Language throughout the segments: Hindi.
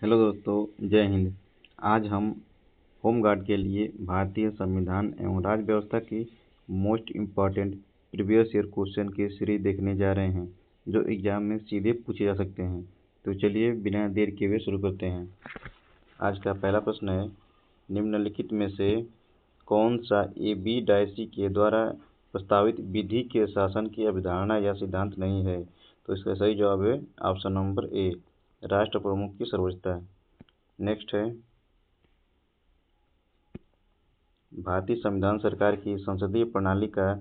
हेलो दोस्तों, जय हिंद। आज हम होम गार्ड के लिए भारतीय संविधान एवं राज्य व्यवस्था की most important previous year question की सीरीज देखने जा रहे हैं, जो एग्जाम में सीधे पूछे जा सकते हैं। तो चलिए बिना देर किए हुए शुरू करते हैं। आज का पहला प्रश्न है, निम्नलिखित में से कौन सा AB डायसी के द्वारा प्रस्तावित विधि के शासन की अवधारणा या सिद्धांत नहीं है? तो इसका सही जवाब है ऑप्शन नंबर ए, राष्ट्र प्रमुख की सर्वोच्चता। नेक्स्ट है, भारतीय संविधान सरकार की संसदीय प्रणाली का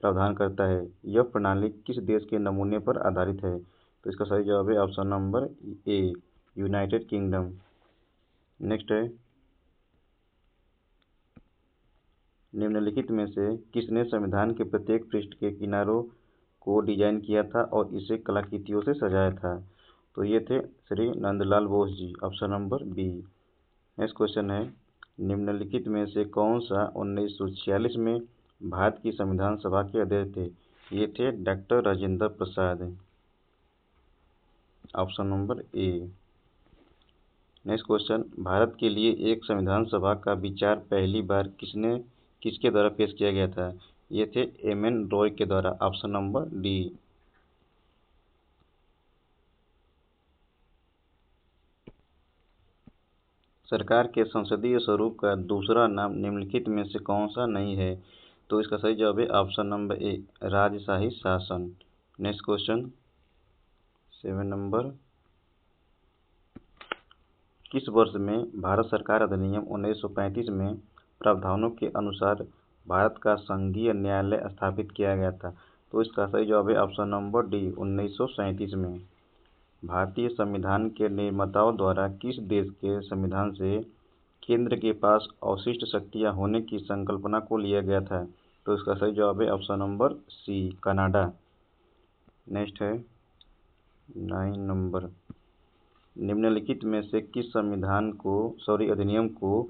प्रावधान करता है। यह प्रणाली किस देश के नमूने पर आधारित है? तो इसका सही जवाब है ऑप्शन नंबर ए, यूनाइटेड किंगडम। नेक्स्ट है, निम्नलिखित में से किसने संविधान के प्रत्येक पृष्ठ के किनारों को डिजाइन किया था और इसे कलाकृतियों से सजाया था? तो ये थे Shri Nandlal Bose ji, option number B. Next question है, निम्नलिखित में से कौन सा 1946 में भारत की संविधान सभा के अध्यक्ष थे? ये थे doctor Rajendra Prasad, option number ए। नेक्स्ट क्वेश्चन, भारत के लिए एक संविधान सभा का विचार पहली बार किसके द्वारा पेश किया गया था? ये थे M.N. रॉय के द्वारा, ऑप्शन नंबर डी। सरकार के संसदीय स्वरूप का दूसरा नाम निम्नलिखित में से कौन सा नहीं है? तो इसका सही जवाब है ऑप्शन नंबर ए, राजशाही शासन। नेक्स्ट क्वेश्चन 7 नंबर, किस वर्ष में भारत सरकार अधिनियम 1935 में प्रावधानों के अनुसार भारत का संघीय न्यायालय स्थापित किया गया था? तो इसका सही जवाब है ऑप्शन नंबर डी, 1937 में। भारतीय संविधान के निर्माताओं द्वारा किस देश के संविधान से केंद्र के पास अवशिष्ट शक्तियां होने की संकल्पना को लिया गया था? तो इसका सही जवाब है option number C, Canada. Next है 9 नंबर, निम्नलिखित में से किस अधिनियम को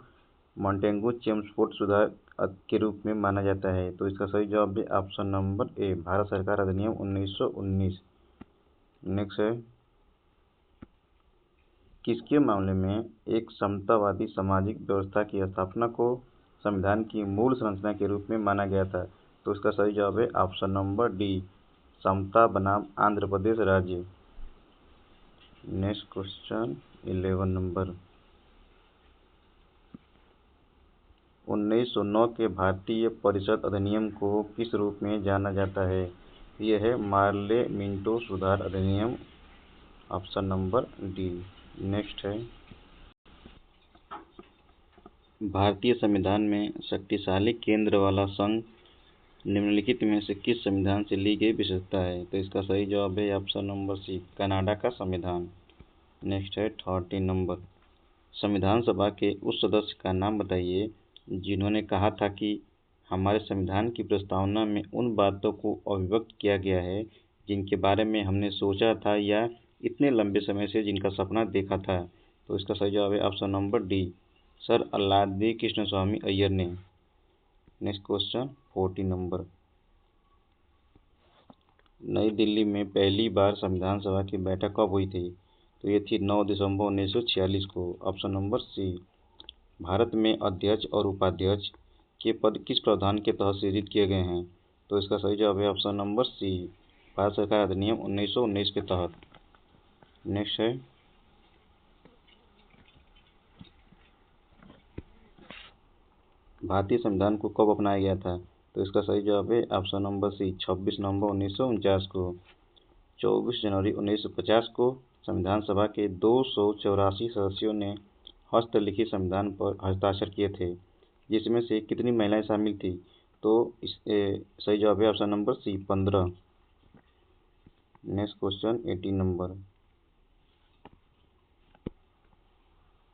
मॉन्टेगू चेम्सफोर्ड सुधार के रूप में माना जाता है? तो इसका सही जवाब है ऑप्शन नंबर ए, भारत सरकार अधिनियम 1919। नेक्स्ट है, किसके मामले में एक समतावादी सामाजिक व्यवस्था की स्थापना को संविधान की मूल संरचना के रूप में माना गया था? तो इसका सही जवाब है ऑप्शन नंबर डी, समता बनाम आंध्र प्रदेश राज्य। नेक्स्ट क्वेश्चन 11 नंबर, 1909 के भारतीय परिषद अधिनियम को किस रूप में जाना जाता है? यह है मार्ले मिंटो सुधार अधिनियम, ऑप्शन नंबर डी। नेक्स्ट है, भारतीय संविधान में शक्तिशाली केंद्र वाला संघ निम्नलिखित में से किस संविधान से ली गई विशेषता है? तो इसका सही जवाब है ऑप्शन नंबर सी, कनाडा का संविधान। नेक्स्ट है 30 नंबर, संविधान सभा के उस सदस्य का नाम बताइए जिन्होंने कहा था कि हमारे संविधान की प्रस्तावना में उन बातों को अभिव्यक्त किया गया है जिनके बारे में हमने सोचा था या इतने लंबे समय से जिनका सपना देखा था? तो इसका सही जवाब है option number D, sir Alladi Krishnaswami Ayyar ने। नेक्स्ट क्वेश्चन 40 नंबर, नई दिल्ली में पहली बार संविधान सभा की बैठक कब हुई थी? तो ये थी 9 दिसंबर 1946 को, ऑप्शन नंबर सी। भारत में अध्यक्ष और उपाध्यक्ष के पद किस प्रावधान के तहत सृजित किए गए हैं? तो इसका सही जवाब है ऑप्शन नंबर सी, भारत सरकार अधिनियम 1919 के तहत। नेक्स्ट है, भारतीय संविधान को कब अपनाया गया था? तो इसका सही जवाब है ऑप्शन नंबर सी, 26 नवंबर 1949 को। 24 जनवरी 1950 को संविधान सभा के 284 सदस्यों ने हस्तलिखित संविधान पर हस्ताक्षर किए थे, जिसमें से कितनी महिलाएं शामिल थी? तो सही जवाब है option number C, 15। Next question 18 number,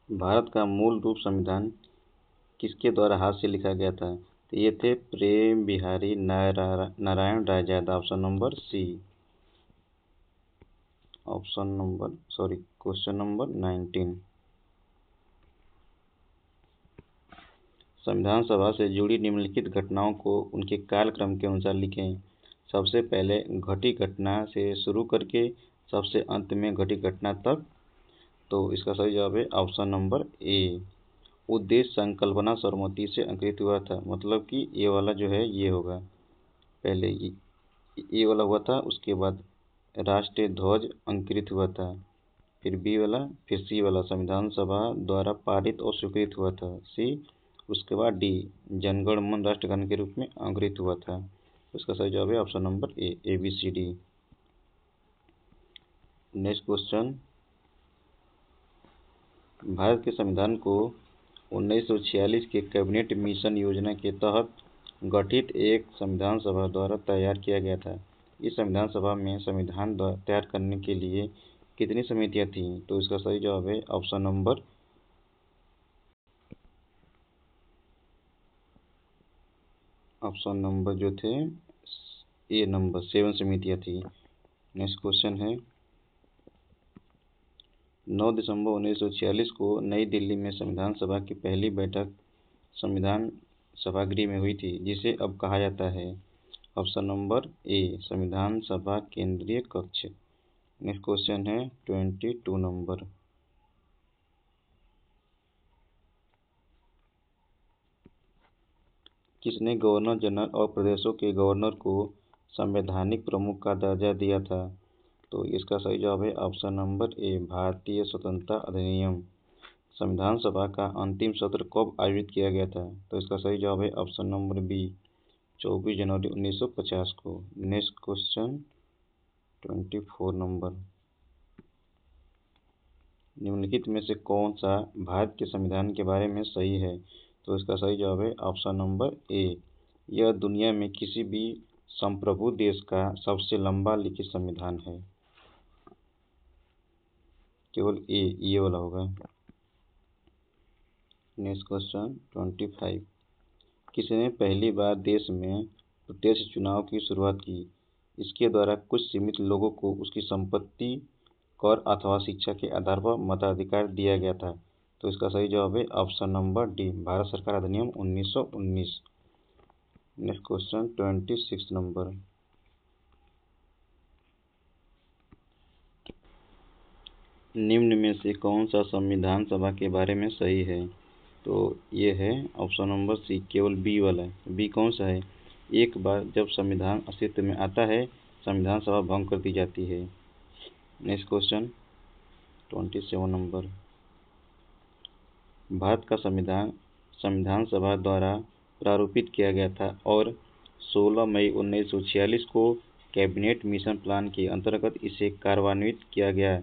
Bharat का मूल रूप संविधान किसके द्वारा हाथ से लिखा गया था? तो ये थे Prem Behari Narain Raizada, option number C. Question number 19, संविधान सभा से जुड़ी निम्नलिखित घटनाओं को उनके कालक्रम के अनुसार लिखें। सबसे पहले घटी घटना से शुरू करके सबसे अंत में घटी घटना तक तो इसका सही जवाब है ऑप्शन नंबर ए। उद्देश्य संकल्पना सर्वसम्मति से अंकित हुआ था, मतलब कि ये वाला जो है ये होगा। पहले ये वाला हुआ था, उसके बाद राष्ट्रीय ध्वज अंकित हुआ था, फिर बी वाला, फिर सी वाला संविधान सभा द्वारा पारित और स्वीकृत हुआ था, सी, उसके बाद डी जनगण मन राष्ट्रगान के रूप में अंकित हुआ था। उसका सही जवाब है option number A B C D. Next question, Bharat के संविधान को 1946 के कैबिनेट मिशन योजना के तहत गठित एक संविधान सभा द्वारा तैयार किया गया था। इस संविधान सभा में संविधान तैयार करने के लिए कितनी समितियां थीं? तो इसका सही जवाब है ऑप्शन नंबर जो थे ए नंबर 7 समितियां थी। नेक्स्ट क्वेश्चन है, 9 दिसंबर 1946 को नई दिल्ली में संविधान सभा की पहली बैठक संविधान सभागृह में हुई थी, जिसे अब कहा जाता है। ऑप्शन नंबर ए संविधान सभा केंद्रीय कक्ष। नेक्स्ट क्वेश्चन है 22 नंबर, किसने गवर्नर जनरल और प्रदेशों के गवर्नर को संवैधानिक प्रमुख का दर्जा दिया था? तो इसका सही जवाब है ऑप्शन नंबर ए भारतीय स्वतंत्रता अधिनियम। संविधान सभा का अंतिम सत्र कब आयोजित किया गया था? तो इसका सही जवाब है ऑप्शन नंबर बी 24 जनवरी 1950 को। नेक्स्ट क्वेश्चन 24 नंबर, निम्नलिखित में से कौन सा भारत के संविधान के बारे में सही है? तो इसका सही जवाब है ऑप्शन नंबर ए, यह दुनिया में किसी भी संप्रभु देश का सबसे लंबा लिखित संविधान है। केवल ए ये वाला होगा। नेक्स्ट क्वेश्चन 25, किसने पहली बार देश में प्रत्यक्ष चुनाव की शुरुआत की? इसके द्वारा कुछ सीमित लोगों को उसकी संपत्ति, कर अथवा शिक्षा के आधार पर मताधिकार दिया गया था। तो इसका सही जवाब है ऑप्शन नंबर डी भारत सरकार अधिनियम 1919। नेक्स्ट क्वेश्चन 26 नंबर, निम्न में से कौन सा संविधान सभा के बारे में सही है? तो ये है ऑप्शन नंबर सी केवल बी वाला। बी कौन सा है? एक बार जब संविधान अस्तित्व में आता है, संविधान सभा भंग कर दी जाती है। नेक्स्ट क्वेश्चन 27 नंबर, भारत का संविधान संविधान सभा द्वारा प्रारूपित किया गया था और 16 मई 1946 को कैबिनेट मिशन प्लान के अंतर्गत इसे कार्यान्वित किया गया।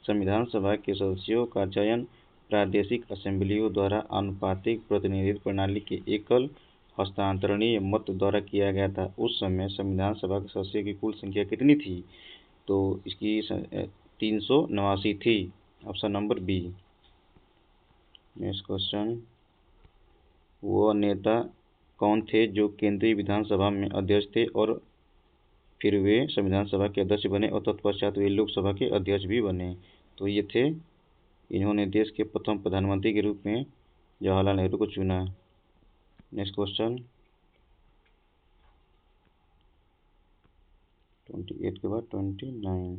संविधान सभा के सदस्यों का चयन प्रादेशिक असेंबलियों द्वारा आनुपातिक प्रतिनिधित्व प्रणाली के एकल हस्तांतरणीय मत द्वारा किया गया था। उस समय संविधान सभा के सदस्यों की कुल संख्या कितनी थी? तो इसकी 389 थी। Option number B. Next question, वो नेता कौन थे जो केंद्रीय विधानसभा में अध्यक्ष थे और फिर वे संविधान सभा के अध्यक्ष बने और तत्पश्चात वे लोकसभा के अध्यक्ष भी बने? तो ये थे, इन्होंने देश के प्रथम प्रधानमंत्री के रूप में जवाहरलाल नेहरू को चुना। नेक्स्ट क्वेश्चन 28 के बाद 29,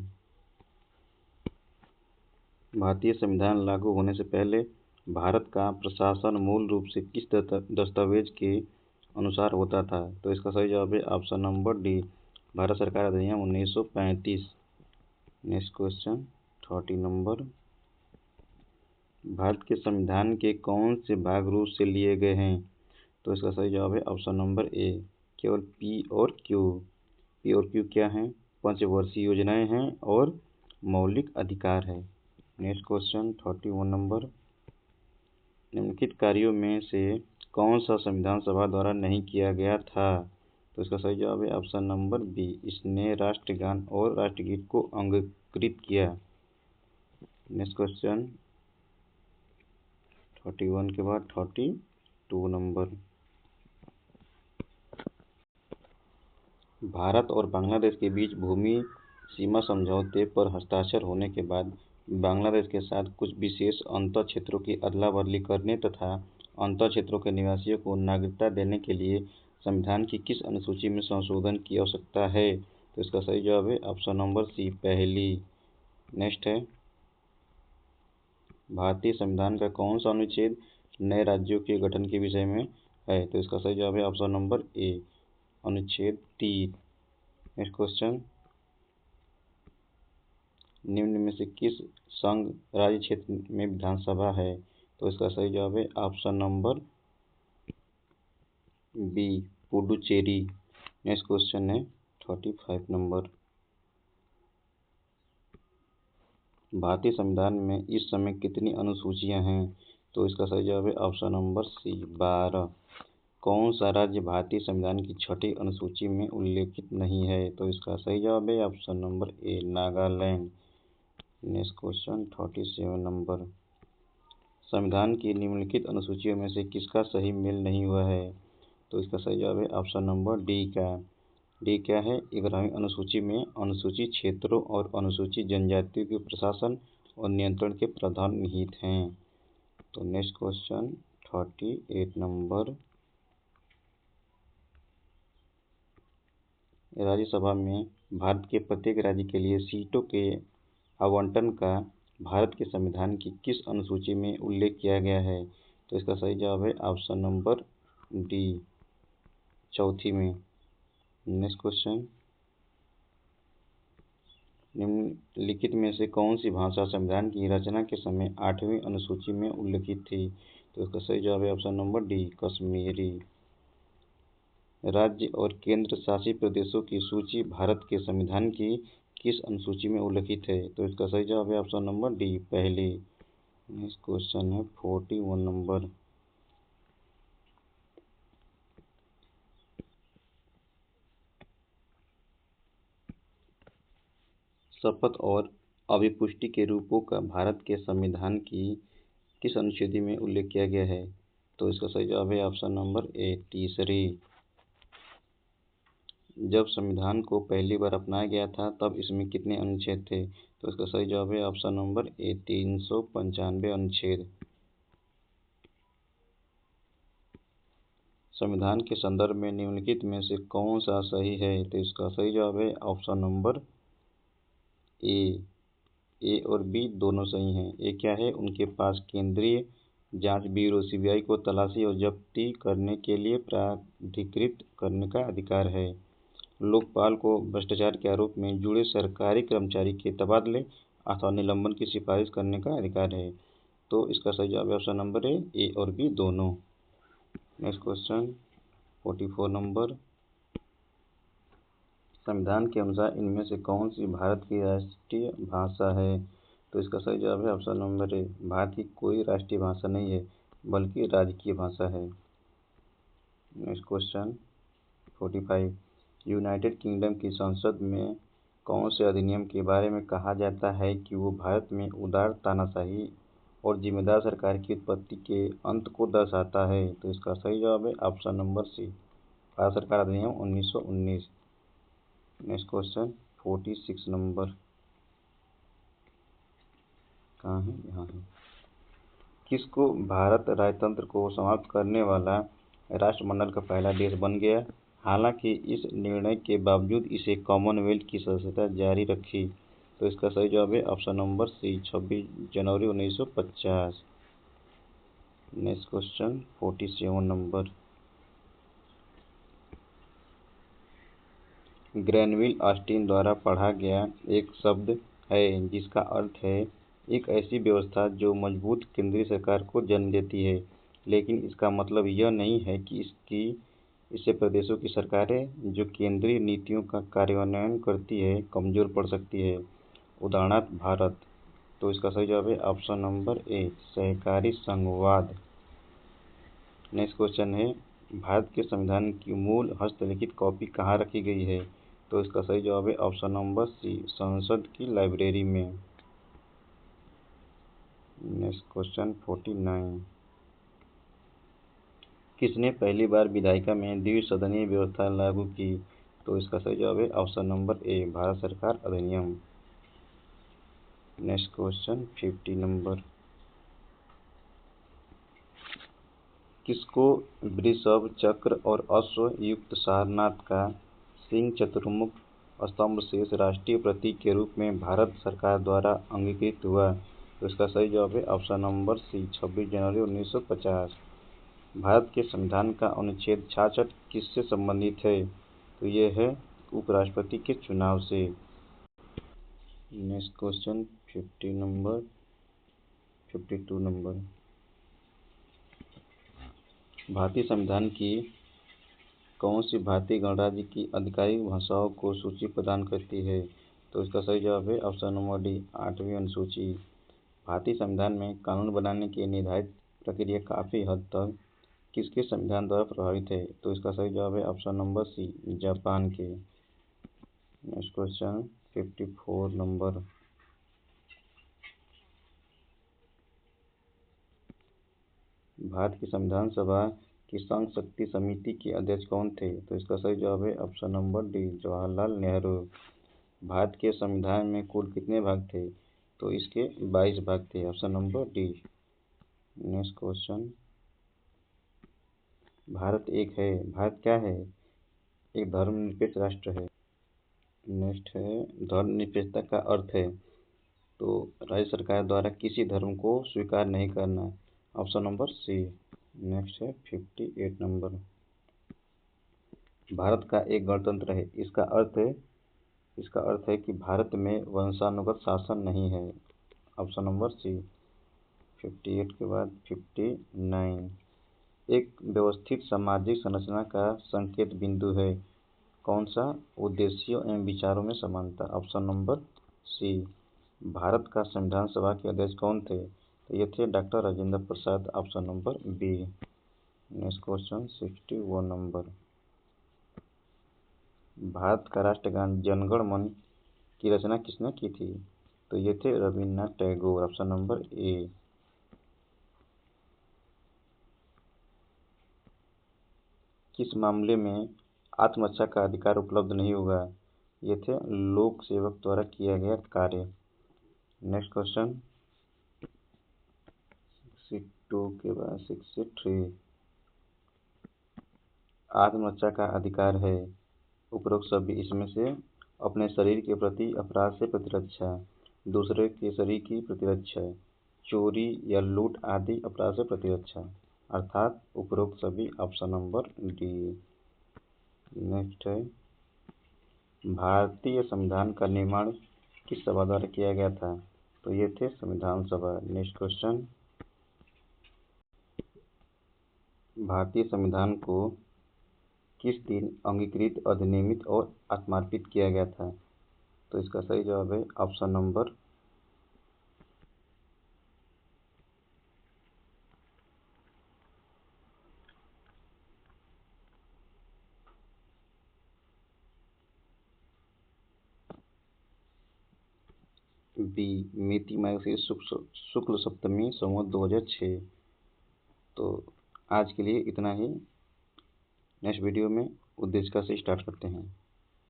भारतीय संविधान लागू होने से पहले भारत का प्रशासन मूल रूप से किस दस्तावेज के अनुसार होता था? तो इसका सही जवाब है ऑप्शन नंबर डी भारत सरकार अधिनियम 1935। नेक्स्ट क्वेश्चन 30 नंबर, भारत के संविधान के कौन से भाग रूस से लिए गए हैं? तो इसका सही जवाब है ऑप्शन नंबर ए केवल पी और क्यू। पी और क्यू क्या हैं? पंचवर्षीय योजनाएं हैं और मौलिक अधिकार है। नेक्स्ट क्वेश्चन 31 नंबर, निम्नलिखित कार्यों में से कौन सा संविधान सभा द्वारा नहीं किया गया था? तो इसका सही जवाब है ऑप्शन नंबर बी, इसने राष्ट्रगान और राष्ट्रगीत को अंगीकृत किया। नेक्स्ट क्वेश्चन 31 के बाद 32 नंबर, भारत और बांग्लादेश के बीच भूमि सीमा समझौते पर हस्ताक्षर होने के बाद बांग्लादेश के साथ कुछ विशेष अंतर क्षेत्रों की अदला बदली करने तथा अंतर क्षेत्रों के निवासियों को नागरिकता देने के लिए संविधान की किस अनुसूची में संशोधन की आवश्यकता है? तो इसका सही जवाब है ऑप्शन नंबर सी पहली। नेक्स्ट है भारतीय संविधान का कौन सा अनुच्छेद नए राज्यों के गठन के विषय में है? तो इसका सही जवाब है ऑप्शन नंबर ए, अनुच्छेद 3। नेक्स्ट क्वेश्चन, निम्न में से किस संघ राज्य क्षेत्र में विधानसभा है? तो इसका सही जवाब है option number B, Puducherry. Next question है 35 नंबर, भारतीय संविधान में इस समय कितनी अनुसूचियां हैं? तो इसका सही जवाब है ऑप्शन नंबर सी, 12। कौन सा राज्य भारतीय संविधान की छठी अनुसूची में उल्लेखित नहीं है? तो इसका सही जवाब है ऑप्शन नंबर ए, नागालैंड। नेक्स्ट क्वेश्चन 37 नंबर, संविधान की निम्नलिखित अनुसूचियों में से किसका सही मेल नहीं हुआ है? तो इसका सही जवाब है ऑप्शन नंबर डी का। डी क्या है? 11वीं अनुसूची में अनुसूचित क्षेत्रों और अनुसूचित जनजातियों के प्रशासन और नियंत्रण के प्रावधान निहित हैं। तो नेक्स्ट क्वेश्चन 38 नंबर, राज्यसभा में भारत के प्रत्येक राज्य के लिए सीटों के आवंटन का भारत के संविधान की किस अनुसूची में उल्लेख किया गया है? तो इसका सही जवाब है ऑप्शन नंबर डी, चौथी में। नेक्स्ट क्वेश्चन, निम्नलिखित में से कौन सी भाषा संविधान की रचना के समय 8वीं अनुसूची में उल्लिखित थी? तो इसका सही जवाब है ऑप्शन नंबर डी, कश्मीरी। राज्य और केंद्र शासित प्रदेशों की सूची भारत के संविधान की किस अनुसूची में उल्लिखित है? तो इसका सही जवाब है ऑप्शन नंबर डी, पहली। नेक्स्ट क्वेश्चन है 41 नंबर, शपथ और अभिपुष्टि के रूपों का भारत के संविधान की किस अनुच्छेद में उल्लेख किया गया है? तो इसका सही जवाब है ऑप्शन नंबर ए, तीसरी। जब संविधान को पहली बार अपनाया गया था तब इसमें कितने अनुच्छेद थे? तो इसका सही जवाब है ऑप्शन नंबर ए, 395 अनुच्छेद। संविधान के संदर्भ में निम्नलिखित में से कौन सा सही है? तो इसका सही जवाब है ऑप्शन नंबर ए और बी दोनों सही हैं। ए क्या है? उनके पास केंद्रीय जांच ब्यूरो सीबीआई को तलाशी और जब्ती करने के लिए प्राधिकृत करने का अधिकार है। लोकपाल को भ्रष्टाचार के आरोप में जुड़े सरकारी कर्मचारी के तबादले अथवा निलंबन की सिफारिश करने का अधिकार है। तो इसका सही जवाब है ऑप्शन नंबर ए और बी दोनों। नेक्स्ट क्वेश्चन 44 नंबर, संविधान के अनुसार इनमें से कौन सी भारत की राष्ट्रीय भाषा है? तो इसका सही जवाब है ऑप्शन नंबर ए, भारत की कोई राष्ट्रीय भाषा नहीं है बल्कि राजकीय भाषा है। नेक्स्ट क्वेश्चन 45, यूनाइटेड किंगडम की संसद में कौन से अधिनियम के बारे में कहा जाता है कि वो भारत में उदार तानाशाही और जिम्मेदार सरकार की उत्पत्ति के अंत को दर्शाता है? तो इसका सही जवाब है ऑप्शन नंबर सी, भारत सरकार अधिनियम 1919। नेक्स्ट क्वेश्चन 46 नंबर, कहाँ है? यहाँ है। किसको भारत राजतंत्र को समाप्त करने वाला राष्ट्रमंडल का पहला देश बन गया? हालांकि इस निर्णय के बावजूद इसे कॉमनवेल्थ की सदस्यता जारी रखी। तो इसका सही जवाब है ऑप्शन नंबर सी, 26 जनवरी 1950। Next question 47 number, Granville Austin द्वारा पढ़ा गया एक शब्द है जिसका अर्थ है एक ऐसी व्यवस्था जो मजबूत केंद्रीय सरकार को जन्म देती है, लेकिन इसका मतलब यह नहीं है कि इससे प्रदेशों की सरकारें जो केंद्रीय नीतियों का कार्यान्वयन करती है कमजोर पड़ सकती है, उदाहरणार्थ भारत। तो इसका सही जवाब है ऑप्शन नंबर ए, सहकारी संघवाद। नेक्स्ट क्वेश्चन है, भारत के संविधान की मूल हस्तलिखित कॉपी कहाँ रखी गई है? तो इसका सही जवाब है ऑप्शन नंबर सी, संसद की लाइब्रेरी में। नेक्स्ट क्वेश्चन 49, किसने पहली बार विधायिका में द्विसदनीय व्यवस्था लागू की? तो इसका सही जवाब है ऑप्शन नंबर ए, भारत सरकार अधिनियम। नेक्स्ट क्वेश्चन 50 नंबर, किसको वृषभ चक्र और अश्व युक्त सारनाथ का सिंह चतुर्मुख स्तंभ शेष राष्ट्रीय प्रतीक के रूप में भारत सरकार द्वारा अंगीकृत हुआ? तो इसका सही जवाब है ऑप्शन नंबर सी 26 जनवरी 1950। भारत के संविधान का अनुच्छेद 66 किससे संबंधित है? तो ये है उपराष्ट्रपति के चुनाव से। Next question 52 number. भारतीय संविधान की कौन सी भारतीय गणराज्य की आधिकारिक भाषाओं को सूची प्रदान करती है? तो इसका सही जवाब है ऑप्शन नंबर डी 8वीं अनुसूची। भारतीय संविधान में कानून बनाने की निर्धारित प्रक्रिया काफ़ी हद तक किसके संविधान द्वारा प्रभावित है? तो इसका सही जवाब है ऑप्शन नंबर सी जापान के। Next question 54 number. भारत की संविधान सभा की संघ शक्ति समिति के अध्यक्ष कौन थे? तो इसका सही जवाब है option number D Jawaharlal Nehru. Bharat के संविधान में कुल कितने भाग थे? तो इसके 22 भाग थे, option number D. Next question. Bharat एक है, भारत क्या है? एक धर्मनिरपेक्ष राष्ट्र है। नेक्स्ट है धर्मनिरपेक्षता का अर्थ है, तो राज्य सरकार द्वारा किसी धर्म को स्वीकार नहीं करना, ऑप्शन नंबर सी। नेक्स्ट है 58 नंबर। भारत का एक गणतंत्र है, इसका अर्थ है कि भारत में वंशानुगत शासन नहीं है, ऑप्शन नंबर सी। 58 के बाद 59। एक व्यवस्थित सामाजिक संरचना का संकेत बिंदु है, कौन सा? उद्देश्यों एवं विचारों में समानता, ऑप्शन नंबर सी। भारत का संविधान सभा के अध्यक्ष कौन थे? तो ये थे doctor Rajendra Prasad, option number B. Next question 61 number. Bharat का राष्ट्रगान जन गण मन की रचना किसने की थी? तो ये थे रविन्द्रनाथ टैगोर, ऑप्शन नंबर ए। किस मामले में आत्मरक्षा का अधिकार उपलब्ध नहीं होगा? ये थे लोक सेवक द्वारा किया गया कार्य। नेक्स्ट क्वेश्चन 62 के बाद 63। आत्मरक्षा का अधिकार है उपरोक्त सभी इसमें से अपने शरीर के प्रति अपराध से प्रतिरक्षा, दूसरे के शरीर की प्रतिरक्षा, चोरी या लूट आदि अपराध से प्रतिरक्षा, अर्थात उपरोक्त सभी, ऑप्शन नंबर डी। नेक्स्ट है भारतीय संविधान का निर्माण किस सभा द्वारा किया गया था? तो ये थे संविधान सभा। Next question. भारतीय संविधान को किस दिन अंगीकृत, अधिनियमित और आत्मार्पित किया गया था? तो इसका सही जवाब है ऑप्शन नंबर बी मिति मार्गशीर्ष शुक्ल सप्तमी संवत 2006। तो आज के लिए इतना ही। नेक्स्ट वीडियो में उद्देशिका से स्टार्ट करते हैं।